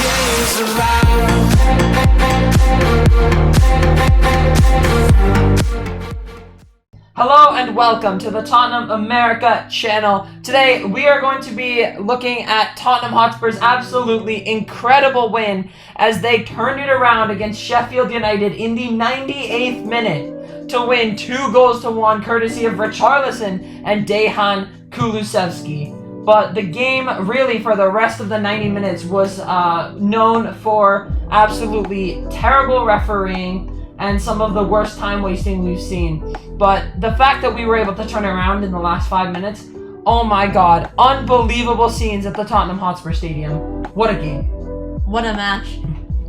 is around. Hello and welcome to the Tottenham America channel. Today we are going to be looking at Tottenham Hotspur's absolutely incredible win as they turned it around against Sheffield United in the 98th minute to win 2-1 courtesy of Richarlison and Kulusevski. But the game really for the rest of the 90 minutes was known for absolutely terrible refereeing and some of the worst time wasting we've seen. But the fact that we were able to turn around in the last 5 minutes, oh my god, unbelievable scenes at the Tottenham Hotspur Stadium. What a game. What a match.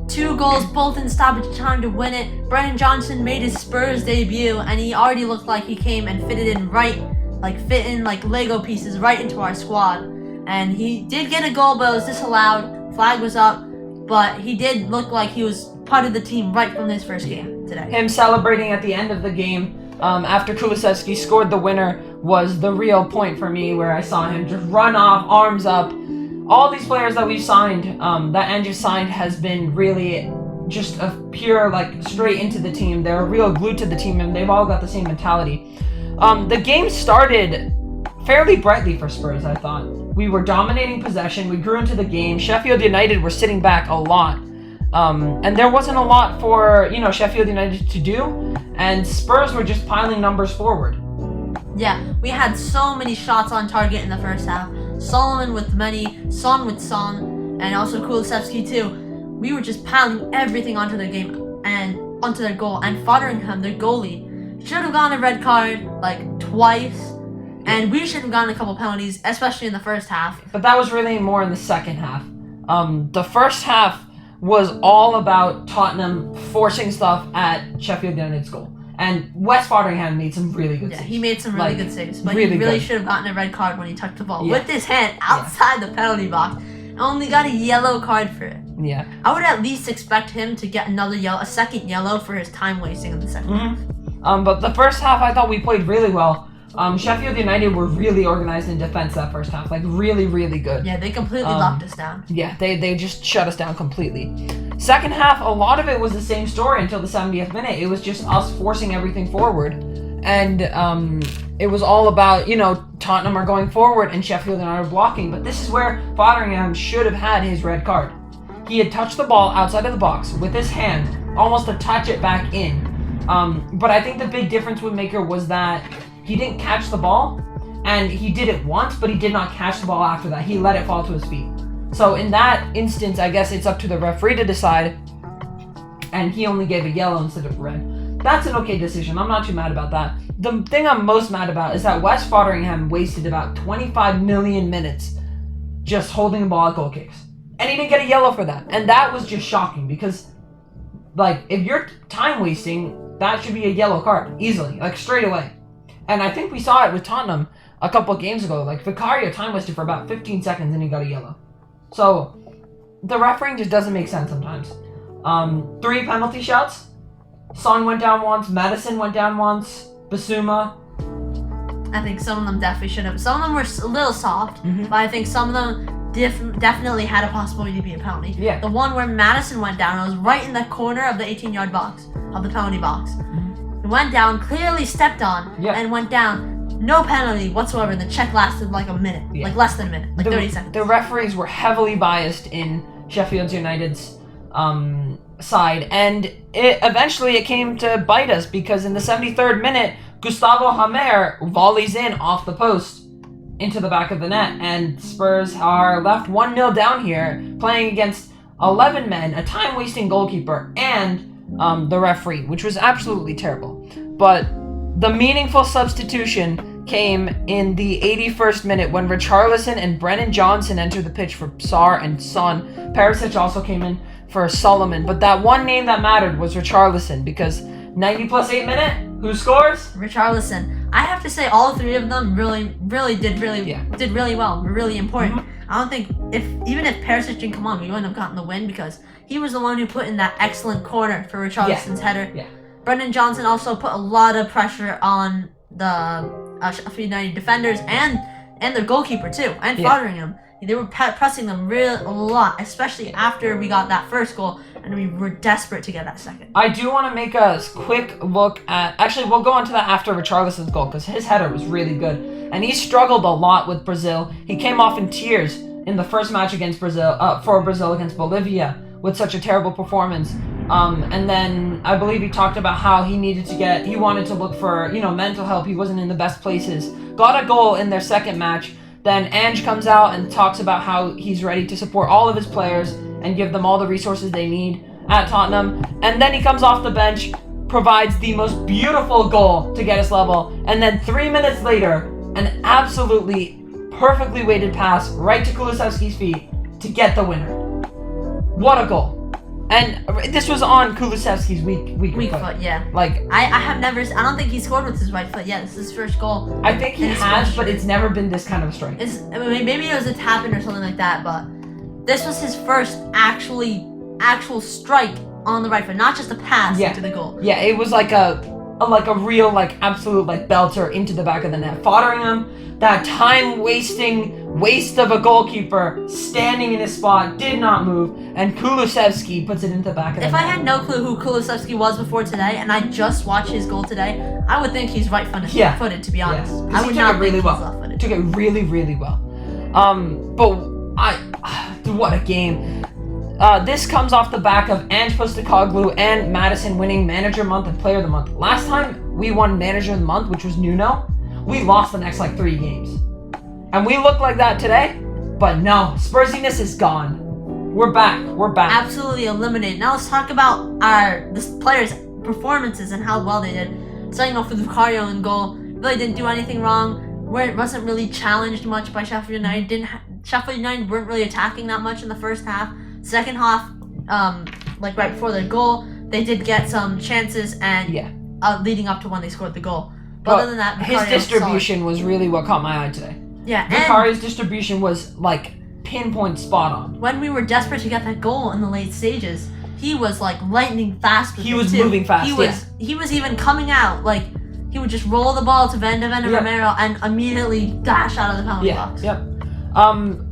2 goals, both in stoppage time to win it. Brennan Johnson made his Spurs debut, and he already looked like he came and fit in like Lego pieces right into our squad. And he did get a goal, but it was disallowed. Flag was up, but he did look like he was part of the team right from his first game today. Him celebrating at the end of the game after Kulusevski scored the winner was the real point for me, where I saw him just run off, arms up. All these players that we've signed, that Andrew signed, has been really just a pure, straight into the team. They're real glued to the team, and they've all got the same mentality. The game started fairly brightly for Spurs, I thought. We were dominating possession, we grew into the game. Sheffield United were sitting back a lot. And there wasn't a lot for, Sheffield United to do, and Spurs were just piling numbers forward. Yeah, we had so many shots on target in the first half. Solomon with many, Son with Son, and also Kulusevski too. We were just piling everything onto their game and onto their goal. And Fotheringham, their goalie, should have gotten a red card twice, and we should have gotten a couple penalties, especially in the first half. But that was really more in the second half. The first half was all about Tottenham forcing stuff at Sheffield United's goal. And Wes Fotheringham made some really good saves. Yeah, he made some really good saves, but really he really good. should have gotten a red card when he touched the ball with his hand outside the penalty box. Only got a yellow card for it. Yeah. I would at least expect him to get a second yellow for his time wasting in the second half. But the first half, I thought we played really well. Sheffield United were really organized in defense that first half, really, really good. Yeah, they completely locked us down. Yeah, they just shut us down completely. Second half, a lot of it was the same story until the 70th minute. It was just us forcing everything forward. And it was all about, Tottenham are going forward and Sheffield United are blocking. But this is where Fotheringham should have had his red card. He had touched the ball outside of the box with his hand, almost to touch it back in. But I think the big difference with Maker was that he didn't catch the ball, and he did it once, but he did not catch the ball after that. He let it fall to his feet. So in that instance, I guess it's up to the referee to decide, and he only gave a yellow instead of red. That's an okay decision. I'm not too mad about that. The thing I'm most mad about is that Wes Fotheringham wasted about 25 million minutes just holding the ball at goal kicks. And he didn't get a yellow for that. And that was just shocking because, if you're time wasting, that should be a yellow card, easily, straight away. And I think we saw it with Tottenham a couple of games ago. Vicario time wasted for about 15 seconds and he got a yellow. So, the refereeing just doesn't make sense sometimes. 3 penalty shots. Son went down once, Madison went down once, Basuma. I think some of them definitely should have. Some of them were a little soft, but I think some of them definitely had a possibility to be a penalty. Yeah. The one where Madison went down, it was right in the corner of the 18-yard box, of the penalty box. Went down, clearly stepped on, and went down. No penalty whatsoever. The check lasted a minute, less than a minute, 30 seconds. The referees were heavily biased in Sheffield United's side, and eventually it came to bite us because in the 73rd minute, Gustavo Hamer volleys in off the post into the back of the net, and Spurs are left 1-0 down here, playing against 11 men, a time-wasting goalkeeper, and the referee, which was absolutely terrible. But the meaningful substitution came in the 81st minute when Richarlison and Brennan Johnson entered the pitch for Sarr and Son. Perisic also came in for Solomon, but that one name that mattered was Richarlison because 90 plus 8 minute, who scores? Richarlison. I have to say all 3 of them really did really well. Were really important. I don't think even if Perisic didn't come on, we wouldn't have gotten the win because he was the one who put in that excellent corner for Richarlison's header. Yeah. Brendan Johnson also put a lot of pressure on the Sheffield United defenders and their goalkeeper too, and Fotheringham. They were pressing them a lot, especially after we got that first goal, and we were desperate to get that second. I do want to make a quick look at... Actually, we'll go on to that after Richarlison's goal, because his header was really good. And he struggled a lot with Brazil. He came off in tears in the first match against Brazil, for Brazil against Bolivia, with such a terrible performance. And then I believe he talked about how he wanted to look for, mental help. He wasn't in the best places. Got a goal in their second match. Then Ange comes out and talks about how he's ready to support all of his players and give them all the resources they need at Tottenham. And then he comes off the bench, provides the most beautiful goal to get us level. And then 3 minutes later, an absolutely perfectly weighted pass right to Kulusevski's feet to get the winner. What a goal. And this was on Kulusevski's weak foot. Yeah. Like, I don't think he scored with his right foot yet. This is his first goal. I think he has, but it's never been this kind of a strike. Maybe it was a tap-in or something like that, but this was his first actual strike on the right foot, not just a pass into the goal. Yeah, it was like a real, absolute, belter into the back of the net. Fotheringham, that time-wasting waste of a goalkeeper standing in his spot, did not move, and Kulusevski puts it into the back of the net. If I had no clue who Kulusevski was before today, and I just watched his goal today, I would think he's right-footed, to be honest. Yeah. I would not think he's left-footed. Took it really, really well. What a game. This comes off the back of Ange Postecoglou and Madison winning Manager Month and Player of the Month. Last time we won Manager of the Month, which was Nuno, we lost the next 3 games. And we look like that today, but no, Spursiness is gone. We're back. Absolutely eliminated. Now let's talk about the players' performances and how well they did. Starting off with Vicario in goal, really didn't do anything wrong. Wasn't really challenged much by Sheffield United. Sheffield United weren't really attacking that much in the first half. Second half, right before their goal, they did get some chances and leading up to when they scored the goal. But other than that, his distribution was really what caught my eye today. Yeah, Vicario's distribution was pinpoint spot on. When we were desperate to get that goal in the late stages, he was lightning fast. He was moving fast. He was even coming out he would just roll the ball to Van de Ven and Romero and immediately dash out of the penalty box. Yep.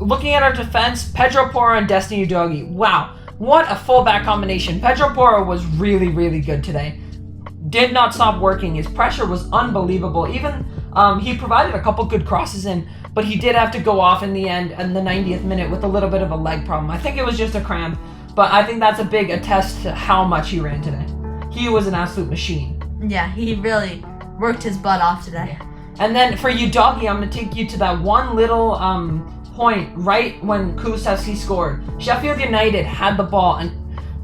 Looking at our defense, Pedro Porro and Destiny Udogie. Wow, what a fullback combination. Pedro Porro was really, really good today. Did not stop working. His pressure was unbelievable. Even he provided a couple good crosses in, but he did have to go off in the end in the 90th minute with a little bit of a leg problem. I think it was just a cramp, but I think that's a big attest to how much he ran today. He was an absolute machine. Yeah, he really worked his butt off today. And then for Udogie, I'm going to take you to that one little point right when Kulusevski scored. Sheffield United had the ball,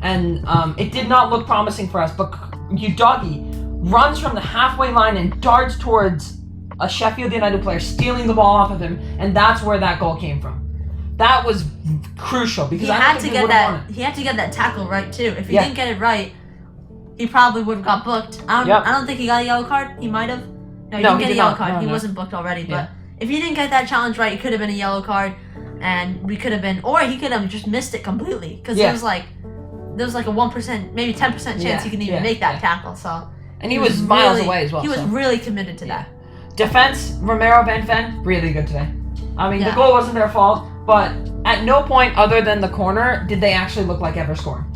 and it did not look promising for us, but Udogie runs from the halfway line and darts towards a Sheffield United player, stealing the ball off of him, and that's where that goal came from. That was crucial because he had to get that tackle right too. If he didn't get it right, he probably would have got booked. I don't think he got a yellow card. He might have. No, he didn't get a yellow card. He wasn't booked already. But if he didn't get that challenge right, it could have been a yellow card, and we could have been, or he could have just missed it completely because there was a 1%, maybe 10% chance he could even make that tackle. So. And he was miles away as well. He was really committed to that. Defense, Romero, Van Ven, really good today. I mean, the goal wasn't their fault, but at no point other than the corner did they actually look like ever scoring.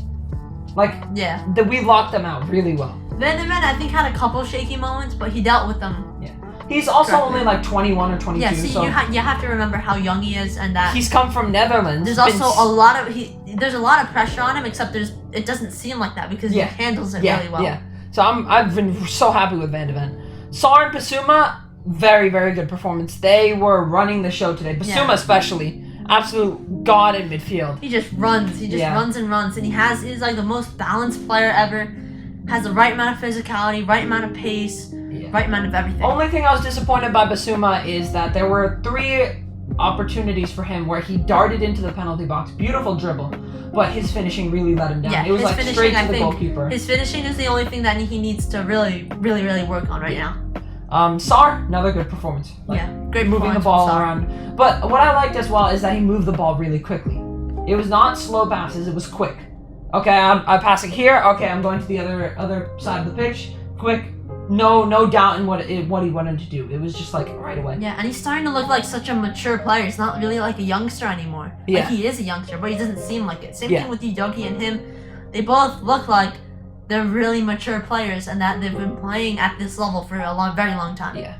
We locked them out really well. Van de Ven, I think, had a couple shaky moments, but he dealt with them. Yeah. He's also only 21 or 22. Yeah, see, so you have to remember how young he is and that... He's come from Netherlands. There's also a lot of pressure on him, except it doesn't seem like that because he handles it really well. Yeah. So I've been so happy with Van de Ven. Sarr and Basuma, very, very good performance. They were running the show today. Basuma especially, absolute god in midfield. He just runs. He just runs and runs, and he's the most balanced player ever. Has the right amount of physicality, right amount of pace, right amount of everything. Only thing I was disappointed by Basuma is that there were 3 opportunities for him where he darted into the penalty box. Beautiful dribble. But his finishing really let him down. Yeah, it was straight to the goalkeeper. His finishing is the only thing that he needs to really, really, really work on right now. Sarr, another good performance. Great moving the ball around. But what I liked as well is that he moved the ball really quickly. It was not slow passes, it was quick. Okay, I'm passing here. Okay, I'm going to the other side of the pitch. Quick, no doubt in what he wanted to do. It was just like right away. Yeah, and he's starting to look like such a mature player. He's not really like a youngster anymore. Yeah. Like, he is a youngster, but he doesn't seem like it. Same Yeah. thing with Udogie and him. They both look like they're really mature players and that they've been playing at this level for a very long time. Yeah.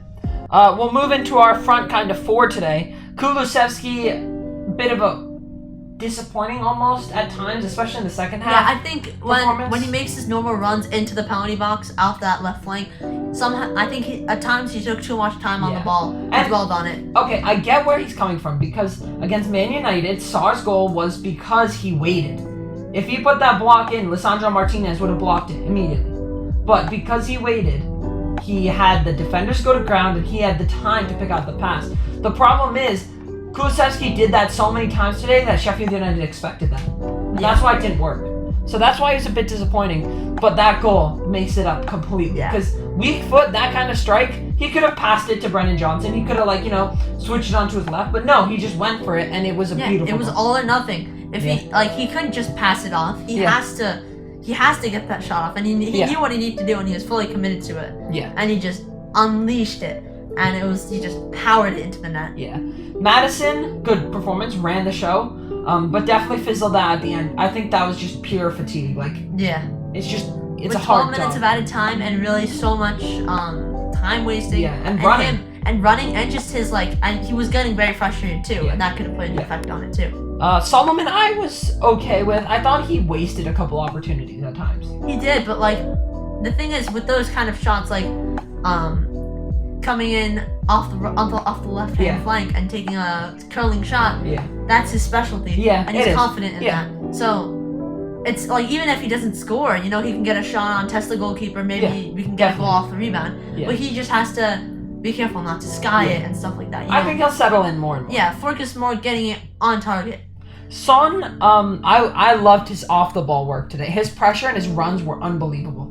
We'll move into our front kind of four today. Kulusevski, bit of a disappointing almost at times, especially in the second half. Yeah, I think when he makes his normal runs into the penalty box off that left flank, I think at times he took too much time on the ball. He dwelled on it. Okay, I get where he's coming from because against Man United, Sarr's goal was because he waited. If he put that block in, Lisandro Martinez would have blocked it immediately. But because he waited, he had the defenders go to ground and he had the time to pick out the pass. The problem is, Kulusevski did that so many times today that Sheffield United expected that. And that's why it didn't work. So that's why it's a bit disappointing. But that goal makes it up completely. Because weak foot, that kind of strike, he could have passed it to Brennan Johnson. He could have, switched it onto his left. But no, he just went for it, and it was a beautiful it was goal. all or nothing. If he couldn't just pass it off. He has to get that shot off. And he knew what he needed to do, and he was fully committed to it. Yeah. And he just unleashed it. And he just powered it into the net. Yeah. Madison, good performance, ran the show, but definitely fizzled out at the end. I think that was just pure fatigue. It's With a hard 12 minutes job. of added time and really so much time wasting. Yeah, and running. And just his and he was getting very frustrated too, and that could have played an effect on it too. Solomon, I was okay with. I thought he wasted a couple opportunities at times. He did, but the thing is with those kind of shots, coming in off the left hand flank and taking a curling shot, that's his specialty. Yeah, and he's confident in that. So it's even if he doesn't score, he can get a shot on, test the goalkeeper, maybe we can get a goal off the rebound. Yeah. But he just has to be careful not to sky it and stuff like that. I think he'll settle in more and more. Yeah, focus more getting it on target. Son, I loved his off the ball work today. His pressure and his runs were unbelievable.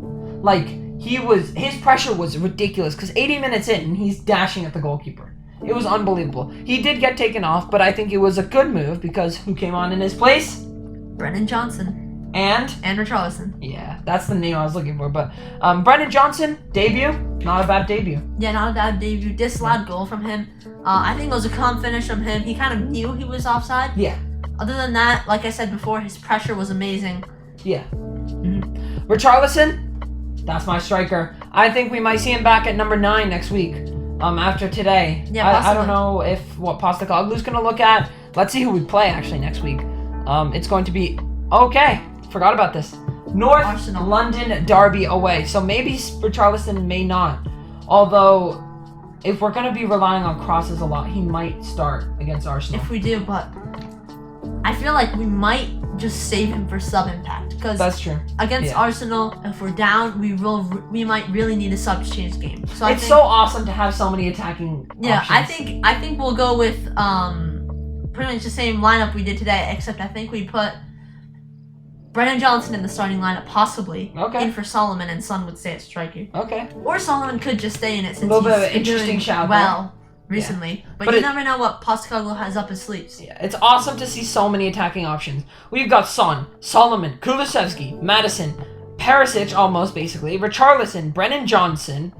His pressure was ridiculous because 80 minutes in and he's dashing at the goalkeeper. It was unbelievable. He did get taken off, but I think it was a good move because who came on in his place? Brennan Johnson. And Richarlison. Yeah, that's the name I was looking for. But Brennan Johnson, debut, not a bad debut. Yeah, not a bad debut. Disallowed goal from him. I think it was a calm finish from him. He kind of knew he was offside. Yeah. Other than that, like I said before, his pressure was amazing. Yeah. Richarlison, that's my striker. I think we might see him back at number 9 next week. After today. Yeah, I don't know what Postecoglou's going to look at. Let's see who we play actually next week. It's going to be forgot about this. North Arsenal. London derby away. So maybe Richarlison may not. Although, if we're going to be relying on crosses a lot, he might start against Arsenal. If we do, but I feel like we might just save him for sub impact because that's true. Against Arsenal, if we're down, we might really need a sub change game. So it's so awesome to have so many attacking options. I think we'll go with pretty much the same lineup we did today, except I think we put Brennan Johnson in the starting lineup, possibly. Okay. In for Solomon, and Son would stay at striker. Okay. Or Solomon could just stay in it since a little bit of he's an been interesting doing shout well recently. But you it, never know what Postecoglou has up his sleeves. Yeah, it's awesome to see so many attacking options. We've got Son, Solomon, Kulusevski, Madison, Perisic almost basically, Richarlison, Brennan Johnson,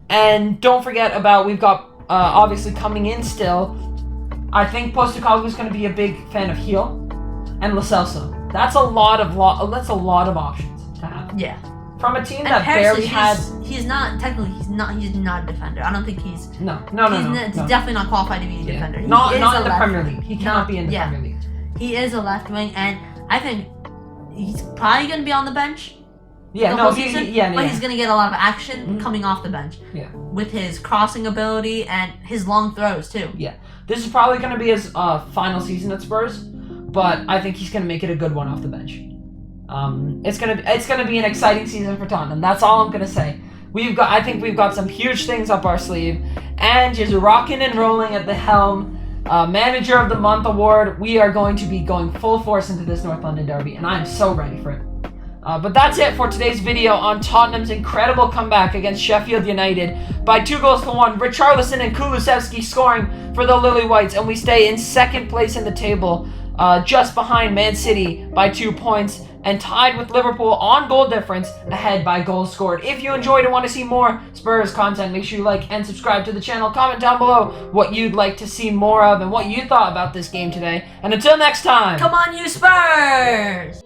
and don't forget about we've got obviously coming in still. I think Postecoglou's going to be a big fan of Heel and Lo Celso. That's a lot of options to have. Yeah. From a team And that Perisic, barely had. He's not a defender. I don't think he's. No. He's definitely not qualified to be a defender. He Not is in a the left Premier wing. League. He cannot be in the Premier League. He is a left wing, and I think he's probably going to be on the bench. Yeah, the whole season, but he's going to get a lot of action coming off the bench. Yeah. With his crossing ability and his long throws too. Yeah. This is probably going to be his final season at Spurs, but I think he's going to make it a good one off the bench. It's gonna be an exciting season for Tottenham. That's all I'm gonna say. I think we've got some huge things up our sleeve, and just rocking and rolling at the helm. Manager of the Month award. We are going to be going full force into this North London derby, and I'm so ready for it. But that's it for today's video on Tottenham's incredible comeback against Sheffield United by 2-1. Richarlison and Kulusevski scoring for the Lily Whites, and we stay in second place in the table. just behind Man City by 2 points, and tied with Liverpool on goal difference, ahead by goals scored. If you enjoyed and want to see more Spurs content, make sure you like and subscribe to the channel. Comment down below what you'd like to see more of and what you thought about this game today. And until next time, Come on, you Spurs!